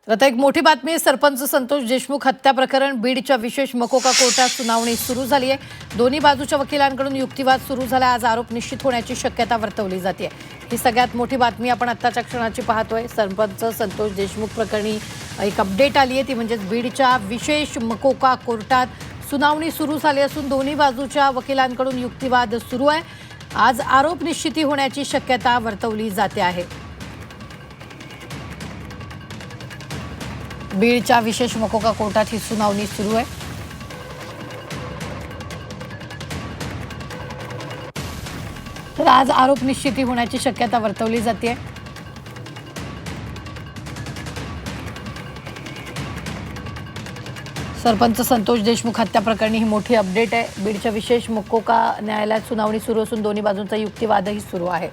तर आता एक मोठी बातमी सरपंच संतोष देशमुख हत्या प्रकरण बीडच्या विशेष मकोका कोर्टात सुनावणी सुरू झाली आहे। दोन्ही बाजूच्या वकिलांकडून युक्तिवाद सुरू झाला। आज आरोप निश्चित होण्याची शक्यता वर्तवली जाते। ही सगळ्यात मोठी बातमी आपण आत्ताच्या क्षणाची पाहतोय। सरपंच संतोष देशमुख प्रकरणी एक अपडेट आली आहे, ती म्हणजे बीडच्या विशेष मकोका कोर्टात सुनावणी सुरू झाली असून दोन्ही बाजूच्या वकिलांकडून युक्तिवाद सुरू आहे। आज आरोप निश्चिती होण्याची शक्यता वर्तवली जाते आहे। बीडच्या विशेष मकोका कोर्टात ही सुनावणी सुरू आहे। तर आज आरोप निश्चिती होण्याची शक्यता वर्तवली जाते। सरपंच संतोष देशमुख हत्या प्रकरणी ही मोठी अपडेट आहे। बीडच्या विशेष मकोका न्यायालयात सुनावणी सुरू असून दोन्ही बाजूंचा युक्तिवादही सुरू आहे।